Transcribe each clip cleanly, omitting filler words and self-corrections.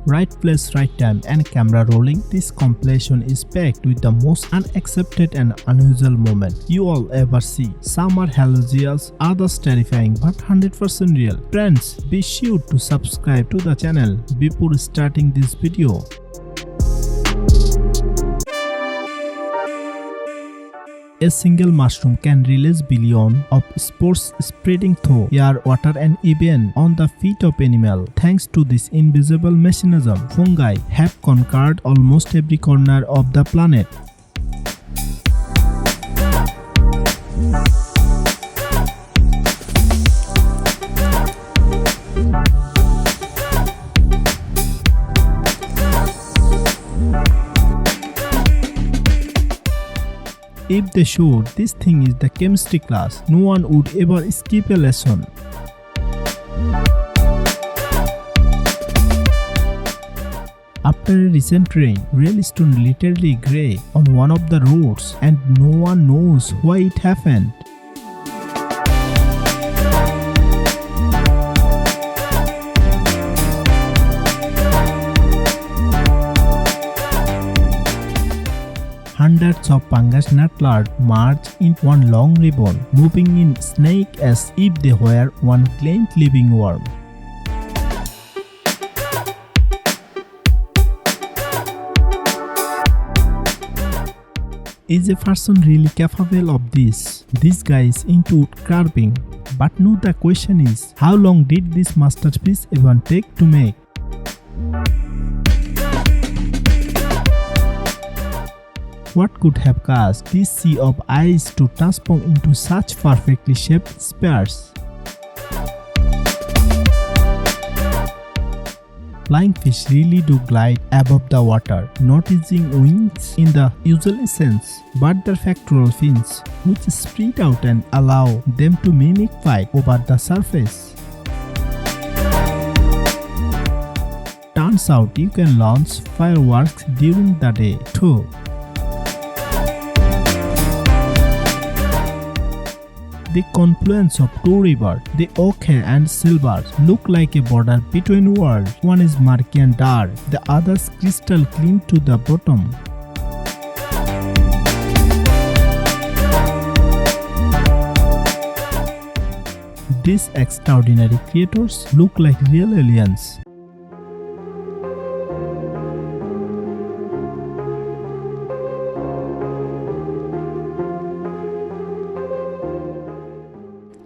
right place, right time, and camera rolling, this compilation is packed with the most unaccepted and unusual moment you all ever see. Some are hilarious, others terrifying, but 100% real. Friends, be sure to subscribe to the channel before starting this video. A single mushroom can release billions of spores spreading through air, water, and even on the feet of animal. Thanks to this invisible mechanism, fungi have conquered almost every corner of the planet. If they showed this thing is the chemistry class, no one would ever skip a lesson. After a recent rain, rail stone literally grey on one of the roads, and no one knows why it happened. Hundreds of fungus nutlards march in one long ribbon, moving in snake as if they were one giant living worm. Is a person really capable of this? This guy is into wood carving. But no, the question is, how long did this masterpiece even take to make? What could have caused this sea of ice to transform into such perfectly shaped spheres? Flying fish really do glide above the water, not using wings in the usual sense, but their pectoral fins, which spread out and allow them to mimic flight over the surface. Turns out you can launch fireworks during the day too. The confluence of two rivers, the Oke and Silver, look like a border between worlds. One is murky and dark, the other is crystal clean to the bottom. These extraordinary creatures look like real aliens.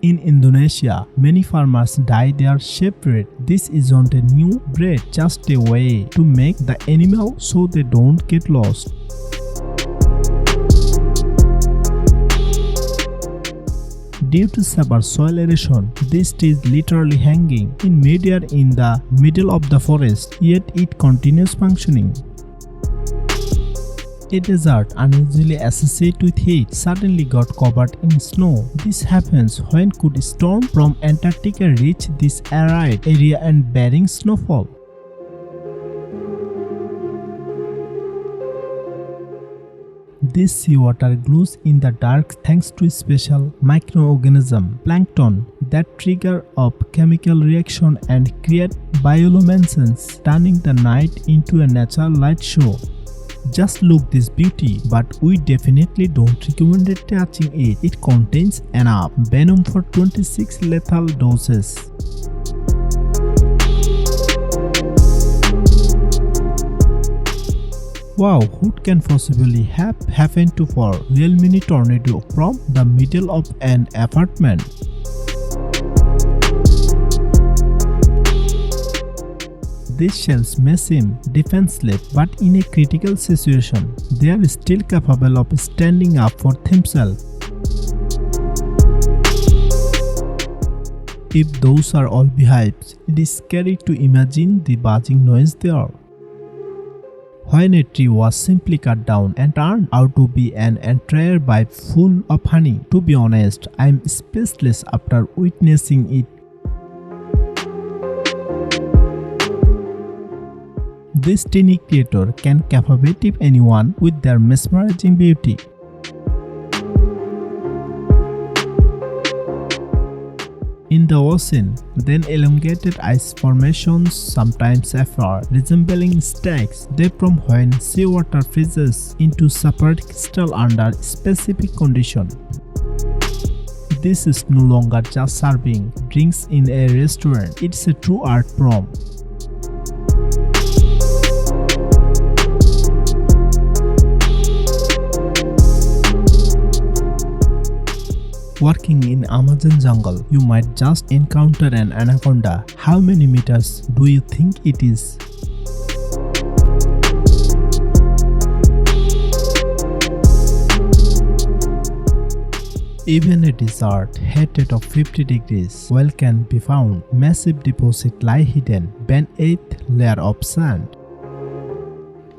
In Indonesia, many farmers dye their sheep red. This isn't a new breed, just a way to make the animal so they don't get lost. Due to severe soil erosion, this tree is literally hanging in midair in the middle of the forest, yet it continues functioning. A desert unusually associated with heat suddenly got covered in snow. This happens when cold storm from Antarctica reach this arid area and bearing snowfall. This seawater glows in the dark thanks to a special microorganism, plankton, that trigger up chemical reaction and create bioluminescence, turning the night into a natural light show. Just look this beauty, but we definitely don't recommend touching it. It contains enough venom for 26 lethal doses. Wow, what can possibly have happened to a real mini tornado from the middle of an apartment? These shells may seem defenseless, but in a critical situation, they are still capable of standing up for themselves. If those are all beehives, it is scary to imagine the buzzing noise there. When a tree was simply cut down and turned out to be an entire hive full of honey, to be honest, I am speechless after witnessing it. This tiny creature can captivate anyone with their mesmerizing beauty. In the ocean. Then elongated ice formations sometimes appear, resembling stacks. They form when seawater freezes into separate crystal under specific conditions. This is no longer just serving drinks in a restaurant, it's a true art form. Working in Amazon jungle, you might just encounter an anaconda. How many meters do you think it is? Even a desert heated of 50 degrees well can be found. Massive deposits lie hidden beneath layer of sand.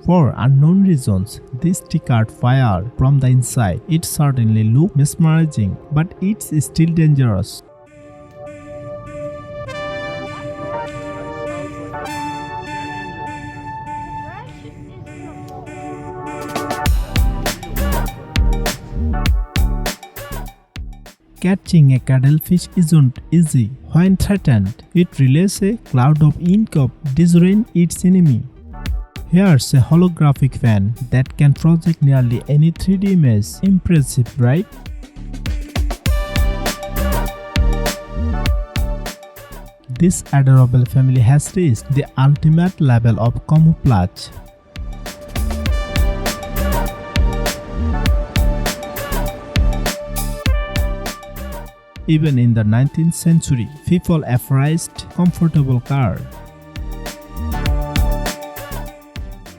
For unknown reasons, this tickled fire from the inside. It certainly looks mesmerizing, but it's still dangerous. Catching a cuttlefish isn't easy. When threatened, it releases a cloud of ink of disorienting its enemy. Here's a holographic fan that can project nearly any 3D image. Impressive, right? This adorable family has reached the ultimate level of camouflage. Even in the 19th century, people embraced comfortable cars.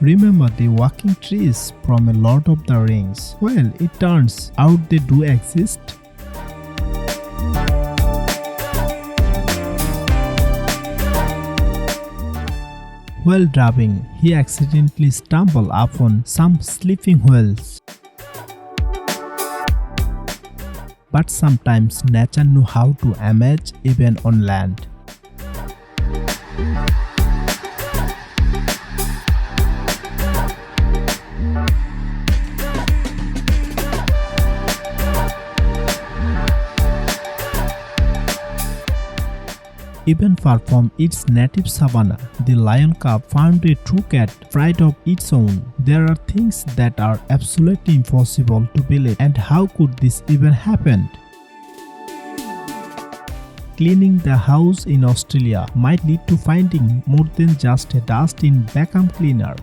Remember the walking trees from a Lord of the Rings? Well, it turns out they do exist. While driving, he accidentally stumbled upon some sleeping whales. But sometimes nature knows how to amaze even on land. Even far from its native savanna, the lion cub found a true cat pride of its own. There are things that are absolutely impossible to believe, and how could this even happen? Cleaning the house in Australia might lead to finding more than just a dust in vacuum cleaner.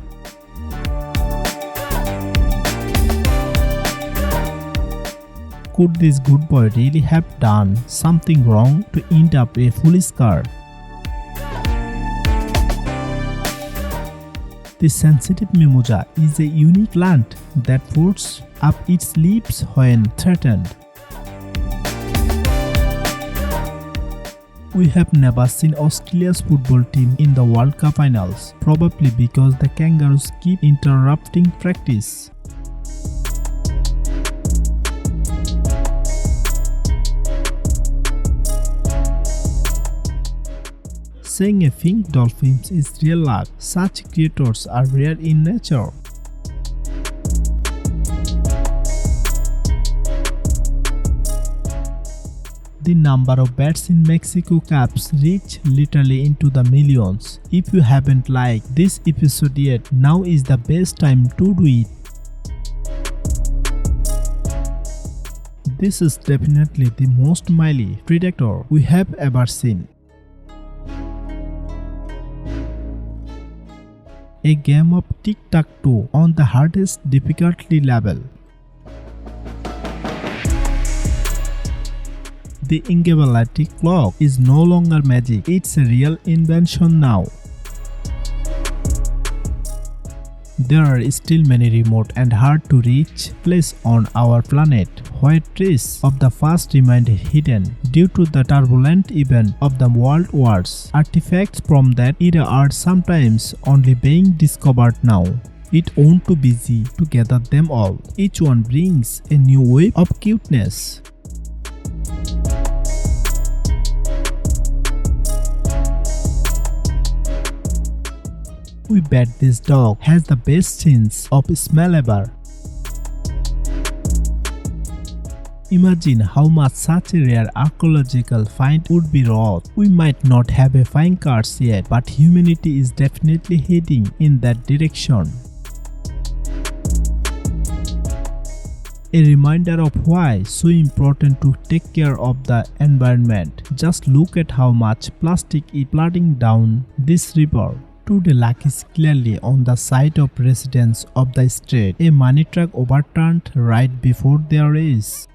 Could this good boy really have done something wrong to end up a foolish car? The sensitive mimosa is a unique plant that puts up its leaves when threatened. We have never seen Australia's football team in the World Cup finals, probably because the Kangaroos keep interrupting practice. Seeing a pink dolphin is real luck. Such creatures are rare in nature. The number of bats in Mexico caps reach literally into the millions. If you haven't liked this episode yet, now is the best time to do it. This is definitely the most wily predator we have ever seen. A game of tic-tac-toe on the hardest difficulty level. The Ingevallati clock is no longer magic, it's a real invention now. There are still many remote and hard to reach places on our planet where traces of the past remain hidden due to the turbulent event of the world wars. Artifacts from that era are sometimes only being discovered now. It won't be busy to gather them all. Each one brings a new wave of cuteness. We bet this dog has the best sense of smell ever. Imagine how much such a rare archaeological find would be wrought. We might not have a flying cars yet, but humanity is definitely heading in that direction. A reminder of why it's so important to take care of the environment. Just look at how much plastic is flooding down this river. Today, luck is clearly on the side of residents of the street. A money truck overturned right before their race.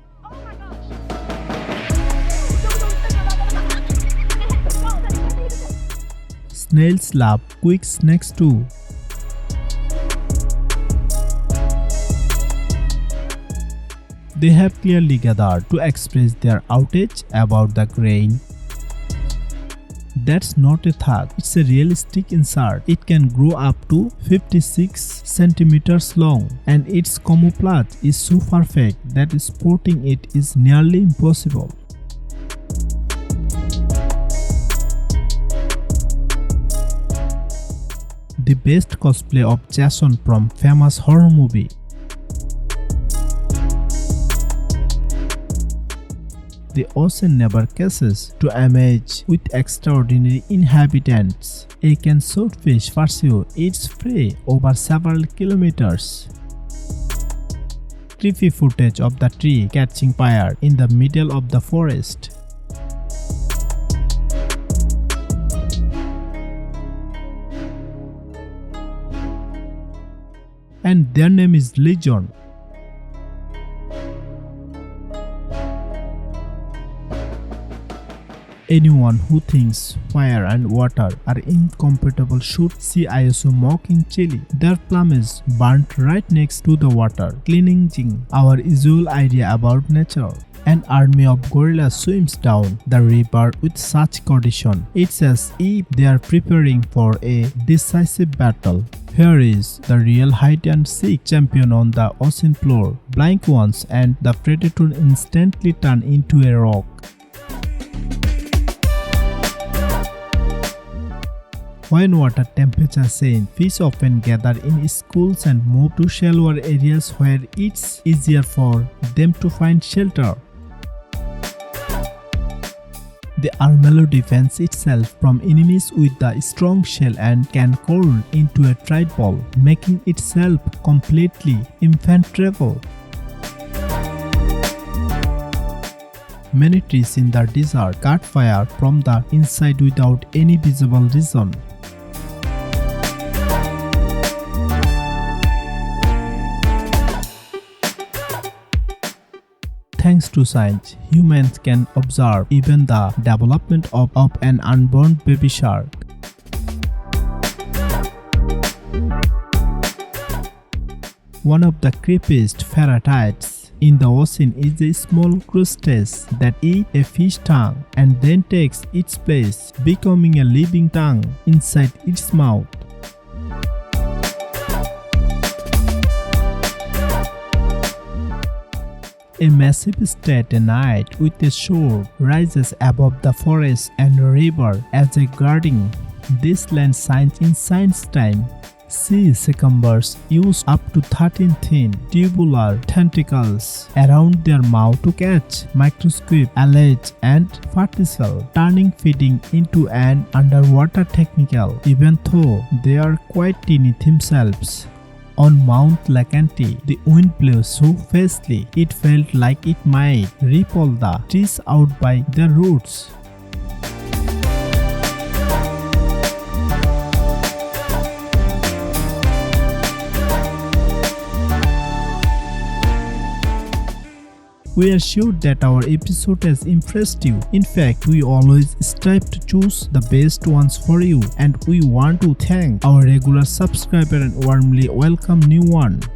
Snails love quick snacks too. They have clearly gathered to express their outrage about the grain. That's not a thug, it's a realistic insert. It can grow up to 56 centimeters long, and its camouflage is so perfect that spotting it is nearly impossible. The best cosplay of Jason from famous horror movie. The ocean never ceases to amaze with extraordinary inhabitants. A can swordfish pursue its prey over several kilometers. Creepy footage of the tree catching fire in the middle of the forest. And their name is Legion. Anyone who thinks fire and water are incompatible should see ISO mock in Chile. Their plumage burnt right next to the water, cleansing our usual idea about nature. An army of gorillas swims down the river with such condition. It's as if they are preparing for a decisive battle. Here is the real hide and seek champion on the ocean floor. Blink once and the predator instantly turns into a rock. When water temperatures change, fish often gather in schools and move to shallower areas where it's easier for them to find shelter. The armadillo defends itself from enemies with a strong shell and can curl into a trade ball, making itself completely impenetrable. Many trees in the desert caught fire from the inside without any visible reason. Thanks to science, humans can observe even the development of an unborn baby shark. One of the creepiest parasites in the ocean is a small crustacean that eats a fish tongue and then takes its place, becoming a living tongue inside its mouth. A massive stalagmite with a shore rises above the forest and river as a guarding this land signs in science time. Sea cucumbers use up to 13 thin tubular tentacles around their mouth to catch microscopic algae and verticil, turning feeding into an underwater technical, even though they are quite teeny themselves. On Mount Lacanti, the wind blew so fiercely it felt like it might ripple the trees out by their roots. We are sure that our episode has impressed you. In fact, we always strive to choose the best ones for you, and we want to thank our regular subscriber and warmly welcome new one.